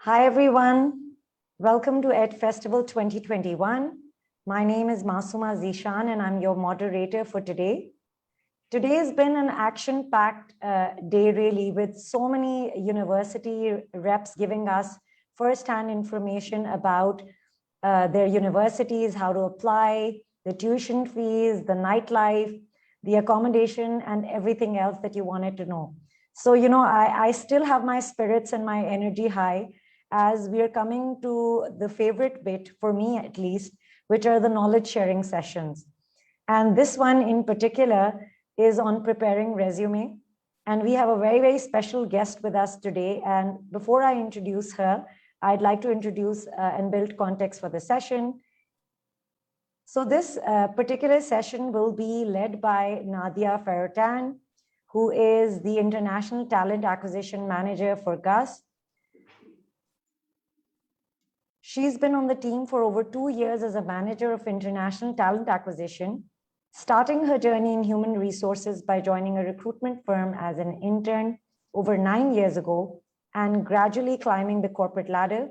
Hi, everyone. Welcome to EdFestival 2021. My name is Masuma Zishan, and I'm your moderator for today. Today has been an action-packed day, really, with so many university reps giving us first-hand information about their universities, how to apply, the tuition fees, the nightlife, the accommodation, and everything else that you wanted to know. So, I still have my spirits and my energy high as we are coming to the favorite bit, for me at least, which are the knowledge sharing sessions. And this one in particular is on preparing resume. And we have a very, very special guest with us today. And before I introduce her, I'd like to introduce and build context for the session. So this particular session will be led by Nadia Ferotan, who is the International Talent Acquisition Manager for GUS. She's been on the team for over 2 years as a manager of international talent acquisition, starting her journey in human resources by joining a recruitment firm as an intern over 9 years ago and gradually climbing the corporate ladder.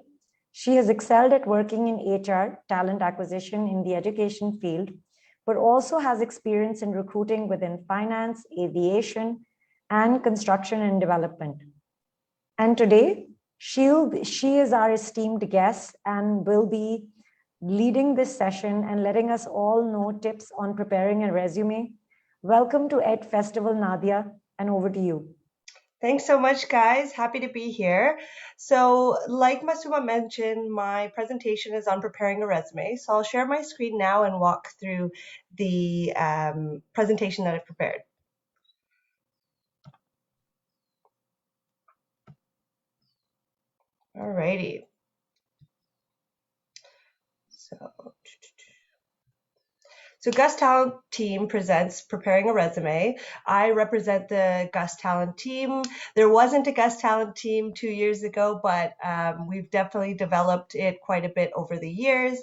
She has excelled at working in HR, talent acquisition in the education field, but also has experience in recruiting within finance, aviation, and construction and development. And today, she is our esteemed guest and will be leading this session and letting us all know tips on preparing a resume. Welcome to EdFestival, Nadia, and over to you. Thanks so much, guys. Happy to be here. So, like Masuma mentioned, my presentation is on preparing a resume. So I'll share my screen now and walk through the presentation that I've prepared. Alrighty. So GUS Talent team presents Preparing a Resume. I represent the GUS Talent team. There wasn't a GUS Talent team 2 years ago, but we've definitely developed it quite a bit over the years.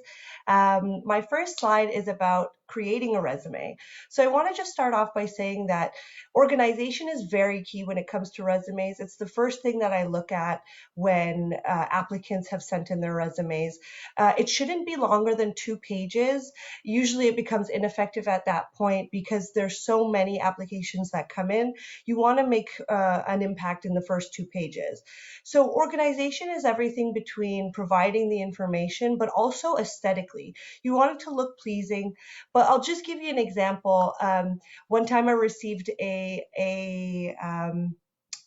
My first slide is about creating a resume. So I want to just start off by saying that organization is very key when it comes to resumes. It's the first thing that I look at when applicants have sent in their resumes. It shouldn't be longer than 2 pages. Usually it becomes ineffective at that point because there's so many applications that come in. You want to make an impact in the first 2 pages. So organization is everything between providing the information, but also aesthetically. You want it to look pleasing, but I'll just give you an example. One time I received a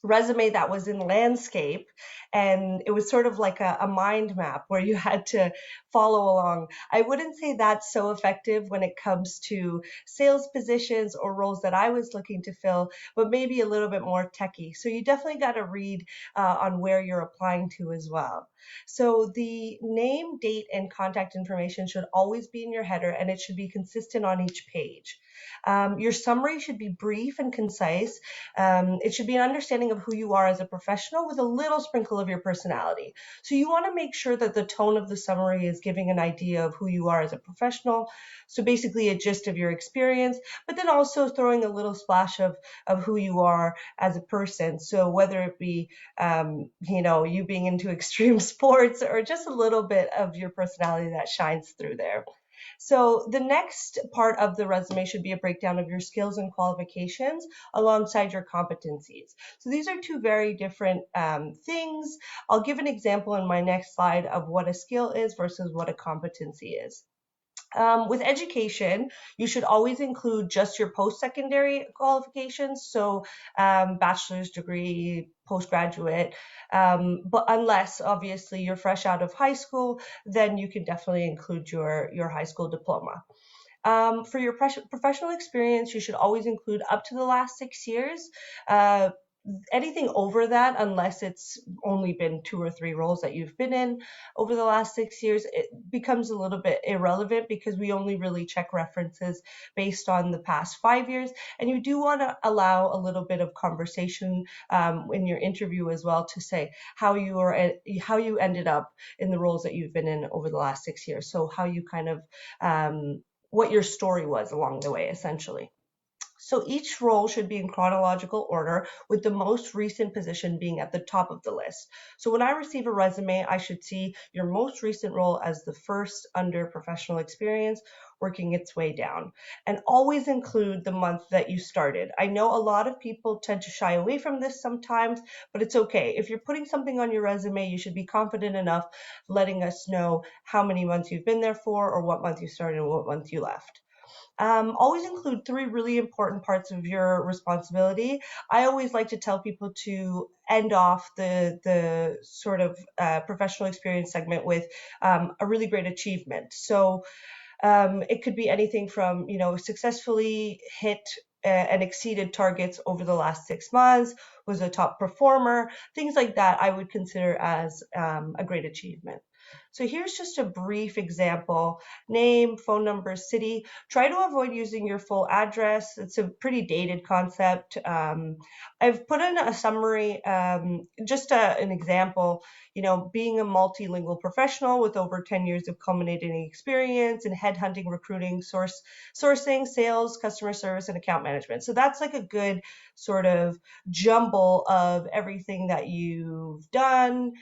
resume that was in landscape, and it was sort of like a mind map where you had to follow along. I wouldn't say that's so effective when it comes to sales positions or roles that I was looking to fill, but maybe a little bit more techie. So you definitely got to read on where you're applying to as well. So the name, date, and contact information should always be in your header, and it should be consistent on each page. Your summary should be brief and concise. It should be an understanding of who you are as a professional with a little sprinkle of your personality. So you want to make sure that the tone of the summary is giving an idea of who you are as a professional. So basically a gist of your experience, but then also throwing a little splash of who you are as a person. So whether it be, you being into extreme sports or just a little bit of your personality that shines through there. So the next part of the resume should be a breakdown of your skills and qualifications alongside your competencies. So these are 2 very different things. I'll give an example in my next slide of what a skill is versus what a competency is. With education, you should always include just your post-secondary qualifications, so bachelor's degree, postgraduate, but unless obviously you're fresh out of high school, then you can definitely include your high school diploma. For your professional experience, you should always include up to the last 6 years. Anything over that, unless it's only been 2 or 3 roles that you've been in over the last 6 years, it becomes a little bit irrelevant because we only really check references based on the past 5 years. And you do want to allow a little bit of conversation in your interview as well to say how you ended up in the roles that you've been in over the last 6 years. So how you kind of what your story was along the way, essentially. So each role should be in chronological order, with the most recent position being at the top of the list. So when I receive a resume, I should see your most recent role as the first under professional experience, working its way down. And always include the month that you started. I know a lot of people tend to shy away from this sometimes, but it's okay. If you're putting something on your resume, you should be confident enough letting us know how many months you've been there for, or what month you started and what month you left. Always include three really important parts of your responsibility. I always like to tell people to end off the sort of professional experience segment with a really great achievement. So it could be anything from, successfully hit and exceeded targets over the last 6 months, was a top performer, things like that I would consider as a great achievement. So here's just a brief example: name, phone number, city. Try to avoid using your full address. It's a pretty dated concept. I've put in a summary, an example, being a multilingual professional with over 10 years of culminating experience in headhunting, recruiting, sourcing, sales, customer service, and account management. So that's like a good sort of jumble of everything that you've done.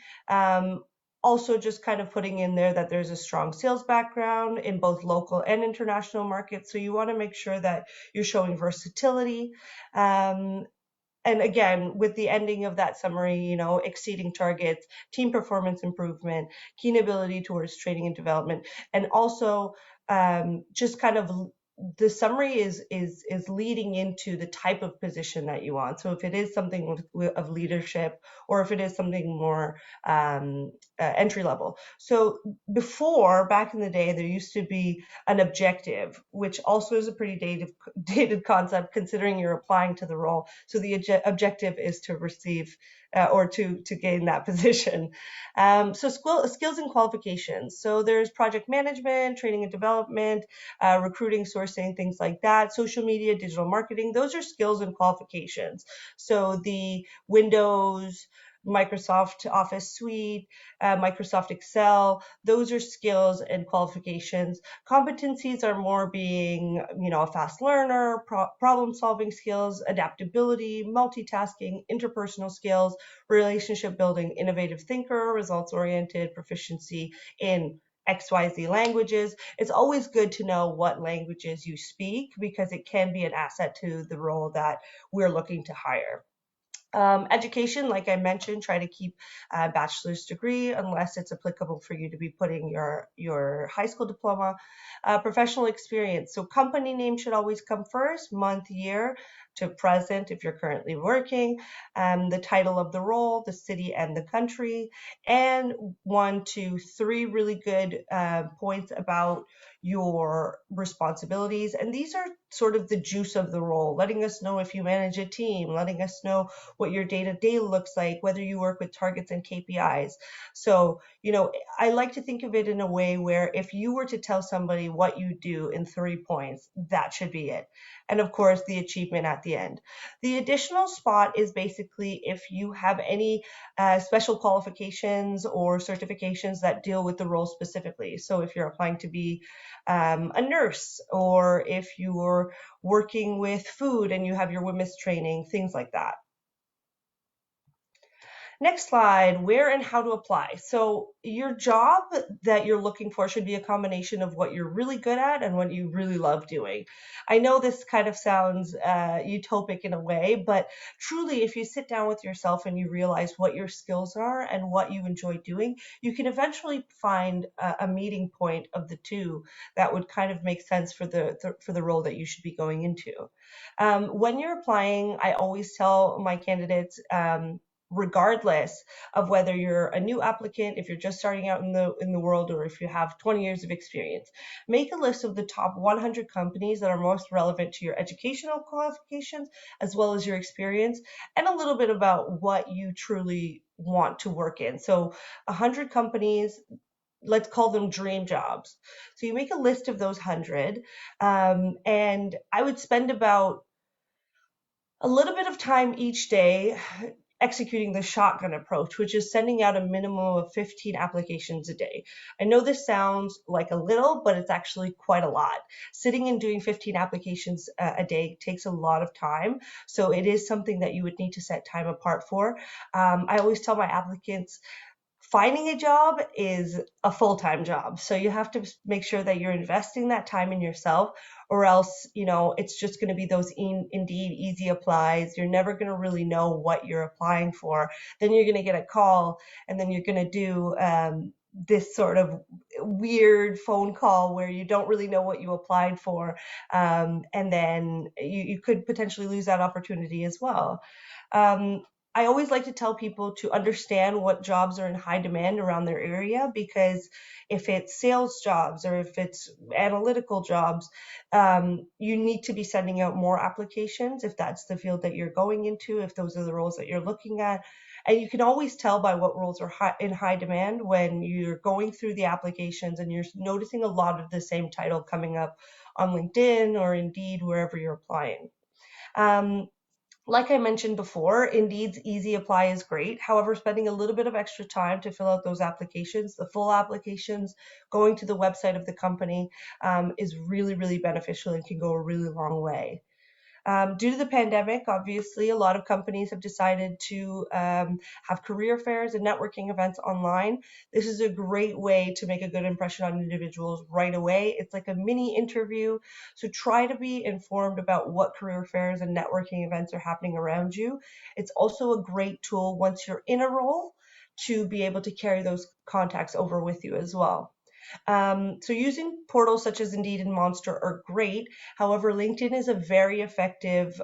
Also, just kind of putting in there that there's a strong sales background in both local and international markets. So you want to make sure that you're showing versatility. And again, with the ending of that summary, exceeding targets, team performance improvement, keen ability towards training and development, and also just kind of the summary is leading into the type of position that you want. So if it is something of leadership, or if it is something more entry level. So before, back in the day, there used to be an objective, which also is a pretty dated concept considering you're applying to the role. So the objective is to receive or to gain that position. So skills and qualifications. So there's project management, training and development, recruiting, sourcing, things like that, social media, digital marketing. Those are skills and qualifications. So the Windows, Microsoft Office Suite, Microsoft Excel, those are skills and qualifications. Competencies are more being, a fast learner, problem solving skills, adaptability, multitasking, interpersonal skills, relationship building, innovative thinker, results oriented, proficiency in XYZ languages. It's always good to know what languages you speak, because it can be an asset to the role that we're looking to hire. Education, like I mentioned, try to keep a bachelor's degree unless it's applicable for you to be putting your high school diploma. Professional experience. So company name should always come first, month, year to present if you're currently working, the title of the role, the city and the country, and 1, 2, 3 really good points about your responsibilities. And these are sort of the juice of the role, letting us know if you manage a team, letting us know what your day-to-day looks like, whether you work with targets and KPIs. So, I like to think of it in a way where if you were to tell somebody what you do in 3 points, that should be it. And of course, the achievement at the end. The additional spot is basically if you have any special qualifications or certifications that deal with the role specifically. So if you're applying to be a nurse, or if you're working with food and you have your WMIS training, things like that. Next slide, where and how to apply. So your job that you're looking for should be a combination of what you're really good at and what you really love doing. I know this kind of sounds utopic in a way, but truly, if you sit down with yourself and you realize what your skills are and what you enjoy doing, you can eventually find a meeting point of the two that would kind of make sense for the role that you should be going into. When you're applying, I always tell my candidates, regardless of whether you're a new applicant, if you're just starting out in the world, or if you have 20 years of experience, make a list of the top 100 companies that are most relevant to your educational qualifications as well as your experience, and a little bit about what you truly want to work in. So 100 companies, let's call them dream jobs. So you make a list of those 100, and I would spend about a little bit of time each day executing the shotgun approach, which is sending out a minimum of 15 applications a day. I know this sounds like a little, but it's actually quite a lot. Sitting and doing 15 applications a day takes a lot of time. So it is something that you would need to set time apart for. I always tell my applicants, finding a job is a full-time job. So you have to make sure that you're investing that time in yourself, or else, it's just going to be those Indeed easy applies. You're never going to really know what you're applying for. Then you're going to get a call, and then you're going to do this sort of weird phone call where you don't really know what you applied for. And then you could potentially lose that opportunity as well. I always like to tell people to understand what jobs are in high demand around their area, because if it's sales jobs or if it's analytical jobs, you need to be sending out more applications if that's the field that you're going into, if those are the roles that you're looking at. And you can always tell by what roles are in high demand when you're going through the applications and you're noticing a lot of the same title coming up on LinkedIn or Indeed, wherever you're applying. Like I mentioned before, Indeed's easy apply is great. However, spending a little bit of extra time to fill out those applications, the full applications, going to the website of the company, is really, really beneficial and can go a really long way. Due to the pandemic, obviously, a lot of companies have decided to have career fairs and networking events online. This is a great way to make a good impression on individuals right away. It's like a mini interview. So try to be informed about what career fairs and networking events are happening around you. It's also a great tool once you're in a role to be able to carry those contacts over with you as well. So using portals such as Indeed and Monster are great. However, LinkedIn is a very effective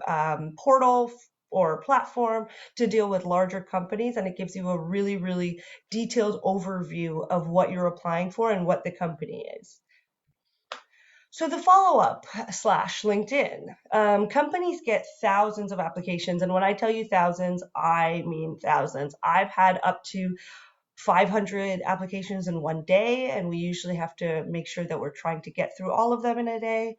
portal or platform to deal with larger companies, and it gives you a really, really detailed overview of what you're applying for and what the company is. So the follow-up slash LinkedIn, companies get thousands of applications. And when I tell you thousands, I mean thousands. I've had up to 500 applications in one day, and we usually have to make sure that we're trying to get through all of them in a day.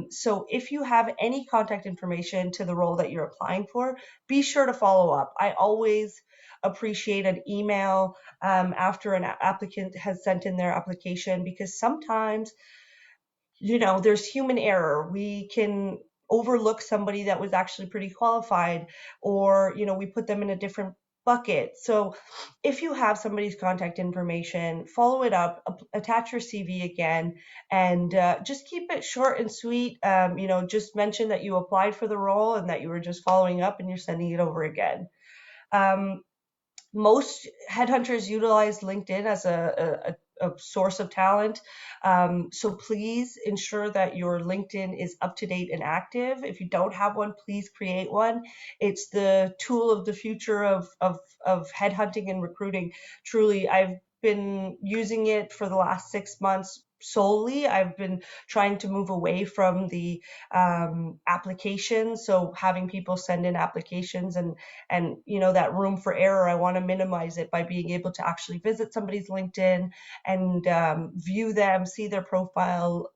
So if you have any contact information to the role that you're applying for, be sure to follow up. I always appreciate an email after an applicant has sent in their application, because sometimes there's human error. We can overlook somebody that was actually pretty qualified, or, we put them in a different bucket. So if you have somebody's contact information, follow it up, attach your CV again, and just keep it short and sweet. Just mention that you applied for the role and that you were just following up and you're sending it over again. Most headhunters utilize LinkedIn as a source of talent. So please ensure that your LinkedIn is up to date and active. If you don't have one, please create one. It's the tool of the future of headhunting and recruiting. Truly, I've been using it for the last 6 months solely. I've been trying to move away from the applications. So having people send in applications and that room for error, I want to minimize it by being able to actually visit somebody's LinkedIn and view them, see their profile,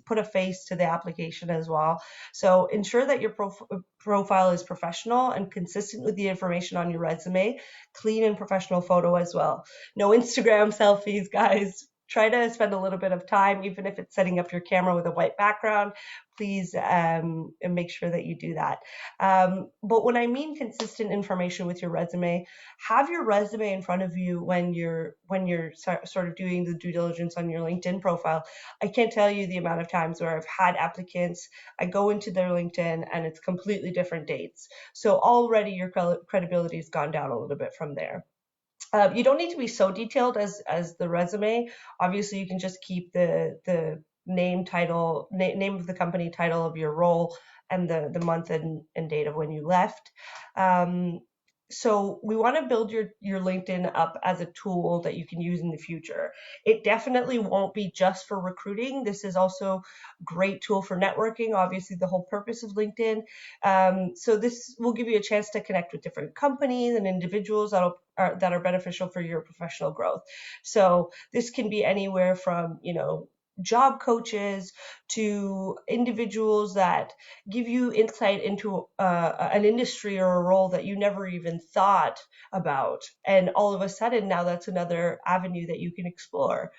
put a face to the application as well. So ensure that your profile is professional and consistent with the information on your resume. Clean and professional photo as well. No Instagram selfies, guys. Try to spend a little bit of time, even if it's setting up your camera with a white background. Please make sure that you do that. But when I mean consistent information with your resume, have your resume in front of you when you're sort of doing the due diligence on your LinkedIn profile. I can't tell you the amount of times where I've had applicants, I go into their LinkedIn and it's completely different dates. So already your credibility has gone down a little bit from there. You don't need to be so detailed as the resume. Obviously, you can just keep the name, title, name of the company, title of your role, and the month and date of when you left. So we want to build your LinkedIn up as a tool that you can use in the future. It definitely won't be just for recruiting. This is also a great tool for networking, obviously the whole purpose of LinkedIn. So this will give you a chance to connect with different companies and individuals that are beneficial for your professional growth. So this can be anywhere from, job coaches to individuals that give you insight into an industry or a role that you never even thought about. And all of a sudden, now that's another avenue that you can explore.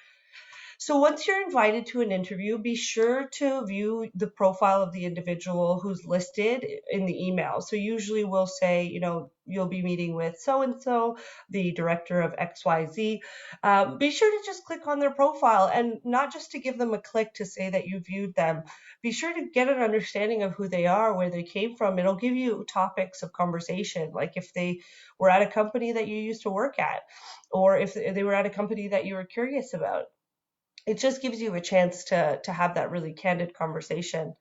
So once you're invited to an interview, be sure to view the profile of the individual who's listed in the email. So usually we'll say, you'll be meeting with so and so, the director of XYZ. Be sure to just click on their profile, and not just to give them a click to say that you viewed them. Be sure to get an understanding of who they are, where they came from. It'll give you topics of conversation, like if they were at a company that you used to work at, or if they were at a company that you were curious about. It just gives you a chance to have that really candid conversation.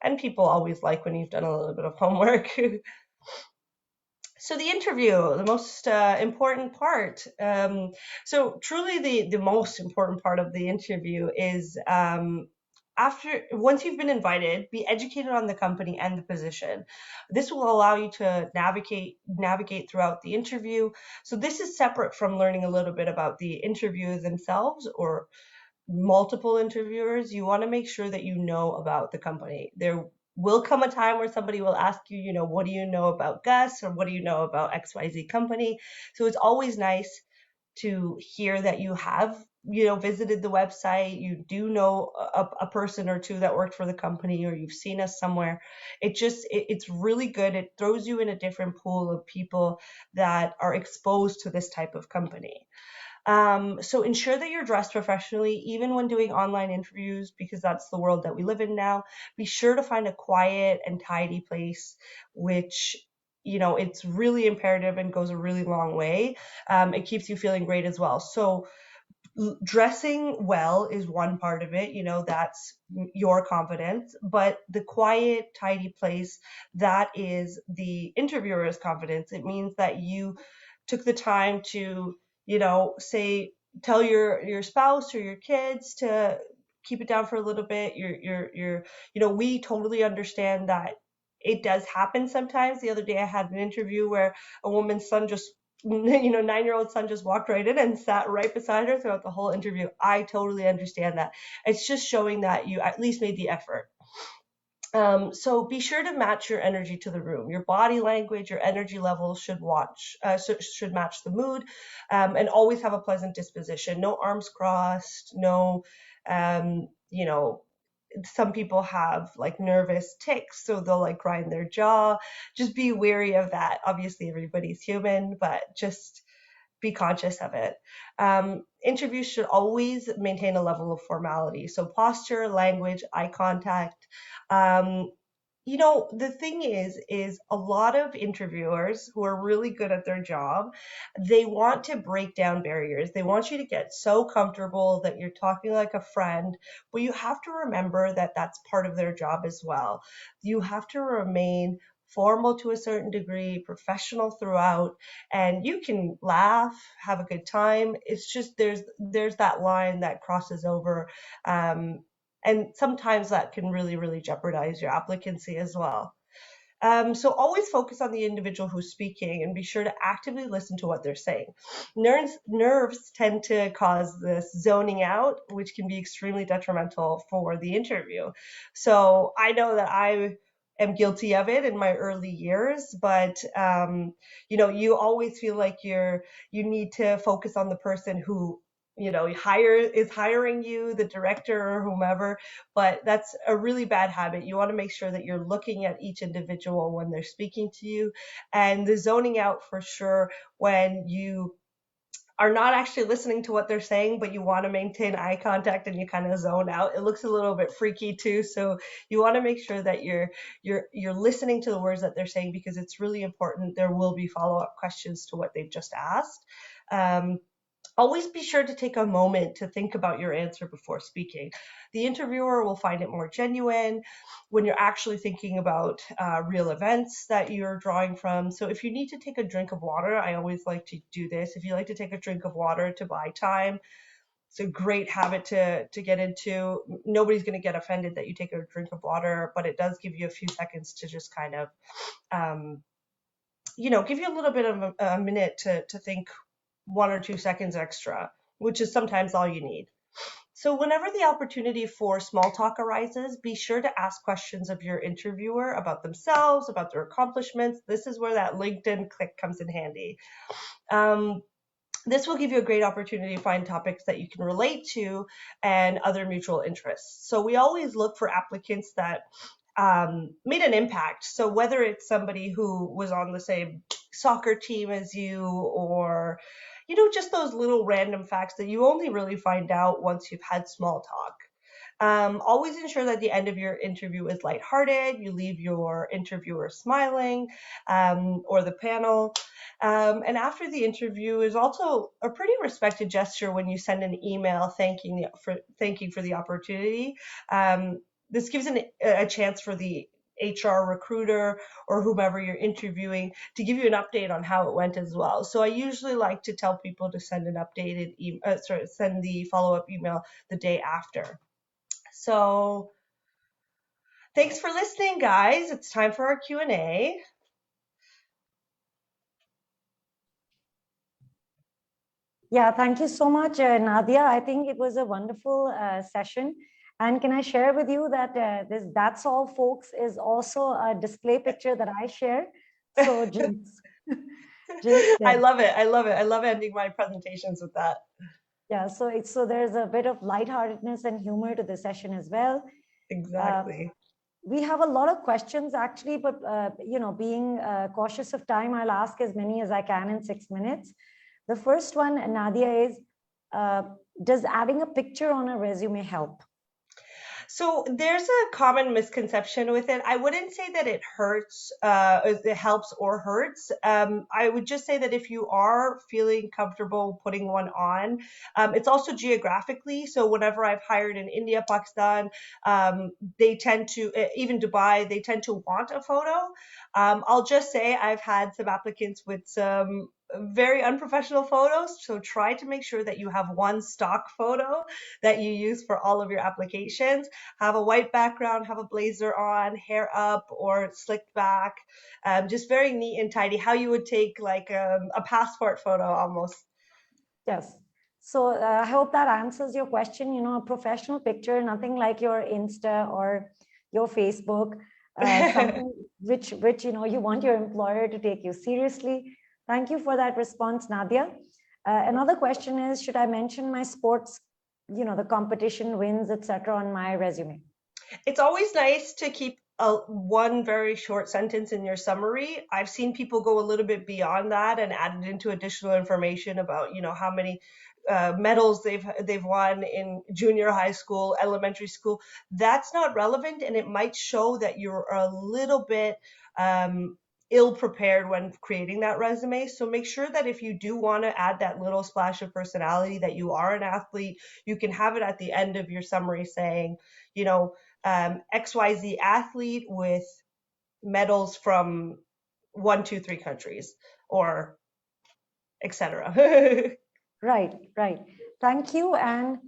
And people always like when you've done a little bit of homework. So the interview, the most important part. So truly the most important part of the interview is once you've been invited, be educated on the company and the position. This will allow you to navigate throughout the interview. So this is separate from learning a little bit about the interview themselves or multiple interviewers. You want to make sure that you know about the company. There will come a time where somebody will ask you, what do you know about Gus, or what do you know about XYZ company? So it's always nice to hear that you have, visited the website, you do know a person or two that worked for the company, or you've seen us somewhere. It's really good. It throws you in a different pool of people that are exposed to this type of company. So ensure that you're dressed professionally, even when doing online interviews, because that's the world that we live in now. Be sure to find a quiet and tidy place, which, it's really imperative and goes a really long way. It keeps you feeling great as well. So dressing well is one part of it, that's your confidence, but the quiet, tidy place, that is the interviewer's confidence. It means that you took the time to, say, tell your spouse or your kids to keep it down for a little bit. We totally understand that it does happen sometimes. The other day I had an interview where a woman's son just 9-year-old son just walked right in and sat right beside her throughout the whole interview. I totally understand that. It's just showing that you at least made the effort. So be sure to match your energy to the room. Your body language, your energy level should match the mood, and always have a pleasant disposition. No arms crossed. No, um, you know, some people have like nervous tics, so they'll like grind their jaw. Just be wary of that. Obviously, everybody's human, but just be conscious of it. Interviews should always maintain a level of formality. So posture, language, eye contact. Um, the thing is a lot of interviewers who are really good at their job, they want to break down barriers. They want you to get so comfortable that you're talking like a friend, but you have to remember that that's part of their job as well. You have to remain formal to a certain degree, professional throughout, and you can laugh, have a good time. It's just there's that line that crosses over, and sometimes that can really, really jeopardize your applicancy as well. So always focus on the individual who's speaking and be sure to actively listen to what they're saying. Nerves tend to cause this zoning out, which can be extremely detrimental for the interview. So I know that I am guilty of it in my early years, but you always feel like you need to focus on the person who is hiring you, the director or whomever. But that's a really bad habit. You want to make sure that you're looking at each individual when they're speaking to you, and the zoning out for sure when you are not actually listening to what they're saying, but you want to maintain eye contact and you kind of zone out. It looks a little bit freaky too. So you want to make sure that you're listening to the words that they're saying, because it's really important. There will be follow-up questions to what they've just asked. Always be sure to take a moment to think about your answer before speaking. The interviewer will find it more genuine when you're actually thinking about real events that you're drawing from. So if you need to take a drink of water, I always like to do this. If you like to take a drink of water to buy time, it's a great habit to get into. Nobody's going to get offended that you take a drink of water, but it does give you a few seconds to just kind of, give you a little bit of a minute to think 1 or 2 seconds extra, which is sometimes all you need. So whenever the opportunity for small talk arises, be sure to ask questions of your interviewer about themselves, about their accomplishments. This is where that LinkedIn click comes in handy. This will give you a great opportunity to find topics that you can relate to and other mutual interests. So we always look for applicants that made an impact. So whether it's somebody who was on the same soccer team as you, or just those little random facts that you only really find out once you've had small talk. Always ensure that the end of your interview is lighthearted. You leave your interviewer smiling, or the panel. And after the interview is also a pretty respected gesture when you send an email thanking for the opportunity. This gives a chance for the HR recruiter or whomever you're interviewing to give you an update on how it went as well. So I usually like to tell people to send an updated send the follow-up email the day after. So thanks for listening, guys. It's time for our Q&A. Yeah, thank you so much, Nadia. I think it was a wonderful session. And can I share with you that this That's All, folks, is also a display picture that I share. So I love it. I love it. I love ending my presentations with that. Yeah, so there's a bit of lightheartedness and humor to the session as well. Exactly. We have a lot of questions actually, but being cautious of time, I'll ask as many as I can in 6 minutes. The first one, Nadia, is does adding a picture on a resume help? So there's a common misconception with it. I wouldn't say that it hurts, it helps or hurts. I would just say that if you are feeling comfortable putting one on, it's also geographically. So whenever I've hired in India, Pakistan, they tend to, even Dubai, they tend to want a photo. I'll just say I've had some applicants with some very unprofessional photos. So try to make sure that you have one stock photo that you use for all of your applications. Have a white background, have a blazer on, hair up or slicked back. Just very neat and tidy, how you would take like a passport photo almost. Yes. So I hope that answers your question. A professional picture, nothing like your Insta or your Facebook, something which you want your employer to take you seriously. Thank you for that response, Nadia. Another question is, should I mention my sports, the competition wins, etc., on my resume? It's always nice to keep one very short sentence in your summary. I've seen people go a little bit beyond that and add it into additional information about, how many medals they've won in junior high school, elementary school. That's not relevant, and it might show that you're a little bit ill prepared when creating that resume. So make sure that if you do want to add that little splash of personality, that you are an athlete, you can have it at the end of your summary saying, XYZ athlete with medals from 1, 2, 3 countries, or etc. Right. Thank you. And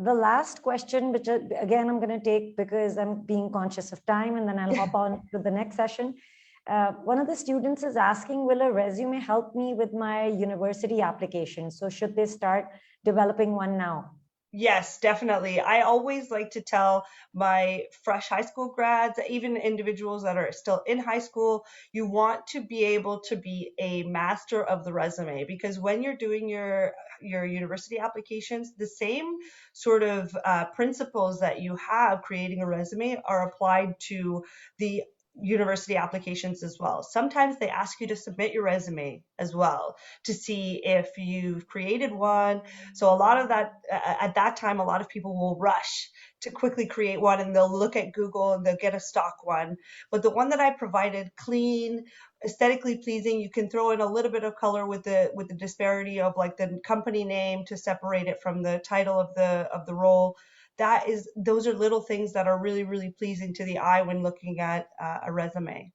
the last question, which again, I'm going to take because I'm being conscious of time, and then I'll hop on to the next session. One of the students is asking, will a resume help me with my university application? So should they start developing one now? Yes, definitely. I always like to tell my fresh high school grads, even individuals that are still in high school, you want to be able to be a master of the resume, because when you're doing your university applications, the same sort of principles that you have creating a resume are applied to the university applications as well. Sometimes they ask you to submit your resume as well to see if you've created one. So a lot of that, at that time, a lot of people will rush to quickly create one, and they'll look at Google and they'll get a stock one. But the one that I provided, clean, aesthetically pleasing, you can throw in a little bit of color with the disparity of like the company name to separate it from the title of the role. Those are little things that are really, really pleasing to the eye when looking at a resume.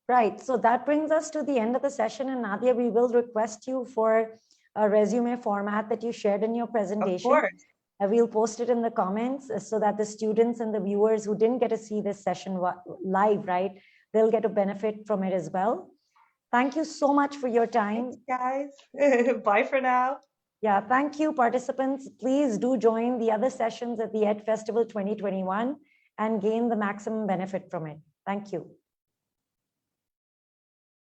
Right. So that brings us to the end of the session. And Nadia, we will request you for a resume format that you shared in your presentation. Of course. We'll post it in the comments so that the students and the viewers who didn't get to see this session live, right, they'll get to benefit from it as well. Thank you so much for your time. Thanks, guys. Bye for now. Yeah, thank you, participants. Please do join the other sessions at the EdFestival 2021 and gain the maximum benefit from it. Thank you.